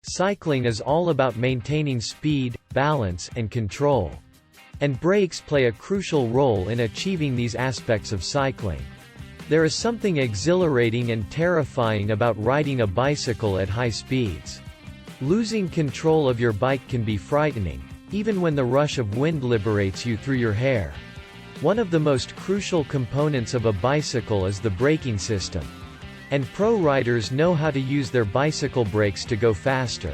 Cycling is all about maintaining speed, balance, and control. And brakes play a crucial role in achieving these aspects of cycling. There is something exhilarating and terrifying about riding a bicycle at high speeds. Losing control of your bike can be frightening, even when the rush of wind liberates you through your hair. One of the most crucial components of a bicycle is the braking system. And pro riders know how to use their bicycle brakes to go faster.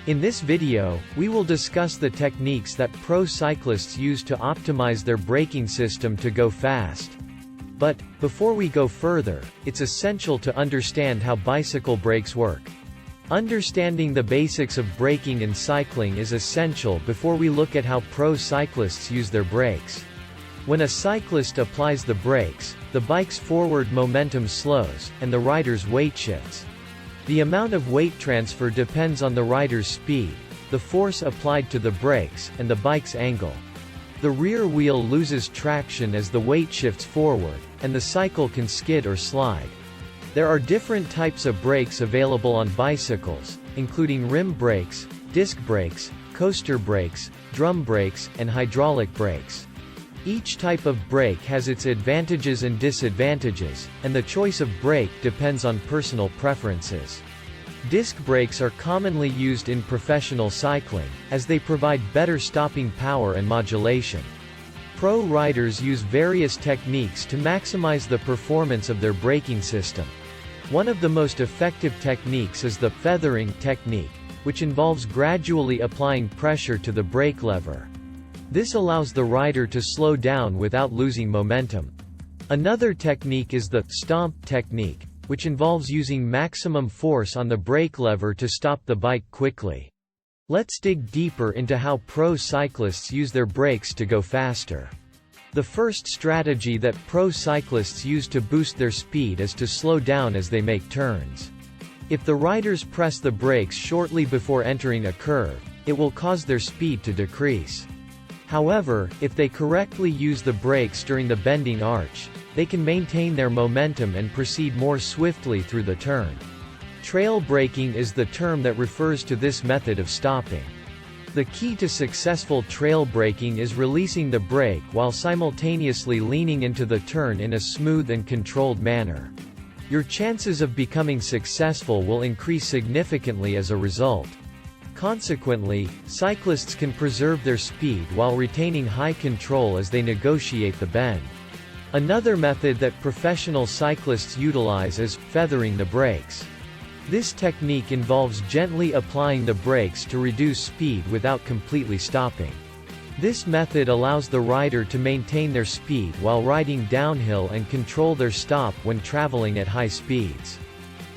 In this video, we will discuss the techniques that pro cyclists use to optimize their braking system to go fast. But, before we go further, it's essential to understand how bicycle brakes work. Understanding the basics of braking in cycling is essential before we look at how pro cyclists use their brakes. When a cyclist applies the brakes, the bike's forward momentum slows, and the rider's weight shifts. The amount of weight transfer depends on the rider's speed, the force applied to the brakes, and the bike's angle. The rear wheel loses traction as the weight shifts forward, and the cycle can skid or slide. There are different types of brakes available on bicycles, including rim brakes, disc brakes, coaster brakes, drum brakes, and hydraulic brakes. Each type of brake has its advantages and disadvantages, and the choice of brake depends on personal preferences. Disc brakes are commonly used in professional cycling, as they provide better stopping power and modulation. Pro riders use various techniques to maximize the performance of their braking system. One of the most effective techniques is the feathering technique, which involves gradually applying pressure to the brake lever. This allows the rider to slow down without losing momentum. Another technique is the stomp technique, which involves using maximum force on the brake lever to stop the bike quickly. Let's dig deeper into how pro cyclists use their brakes to go faster. The first strategy that pro cyclists use to boost their speed is to slow down as they make turns. If the riders press the brakes shortly before entering a curve, it will cause their speed to decrease. However, if they correctly use the brakes during the bending arch, they can maintain their momentum and proceed more swiftly through the turn. Trail braking is the term that refers to this method of stopping. The key to successful trail braking is releasing the brake while simultaneously leaning into the turn in a smooth and controlled manner. Your chances of becoming successful will increase significantly as a result. Consequently, cyclists can preserve their speed while retaining high control as they negotiate the bend. Another method that professional cyclists utilize is feathering the brakes. This technique involves gently applying the brakes to reduce speed without completely stopping. This method allows the rider to maintain their speed while riding downhill and control their stop when traveling at high speeds.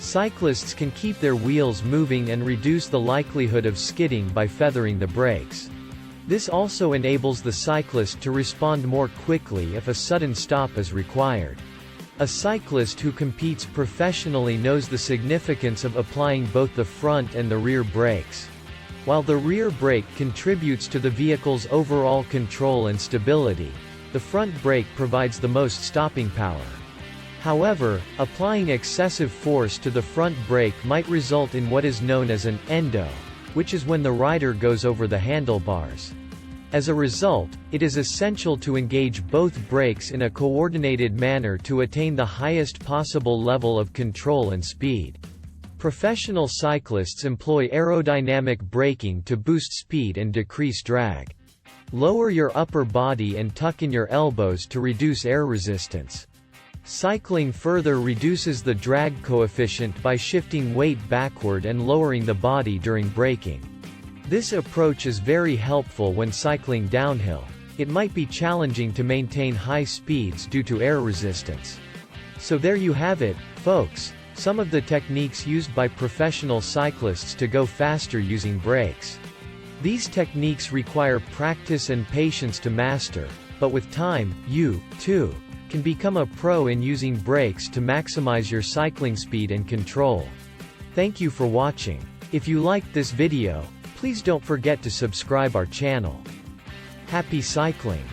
Cyclists can keep their wheels moving and reduce the likelihood of skidding by feathering the brakes. This also enables the cyclist to respond more quickly if a sudden stop is required. A cyclist who competes professionally knows the significance of applying both the front and the rear brakes. While the rear brake contributes to the vehicle's overall control and stability, the front brake provides the most stopping power. However, applying excessive force to the front brake might result in what is known as an endo, which is when the rider goes over the handlebars. As a result, it is essential to engage both brakes in a coordinated manner to attain the highest possible level of control and speed. Professional cyclists employ aerodynamic braking to boost speed and decrease drag. Lower your upper body and tuck in your elbows to reduce air resistance. Cycling further reduces the drag coefficient by shifting weight backward and lowering the body during braking. This approach is very helpful when cycling downhill. It might be challenging to maintain high speeds due to air resistance. So there you have it, folks, some of the techniques used by professional cyclists to go faster using brakes. These techniques require practice and patience to master, but with time, you, too, can become a pro in using brakes to maximize your cycling speed and control. Thank you for watching. If you liked this video, please don't forget to subscribe our channel. Happy cycling!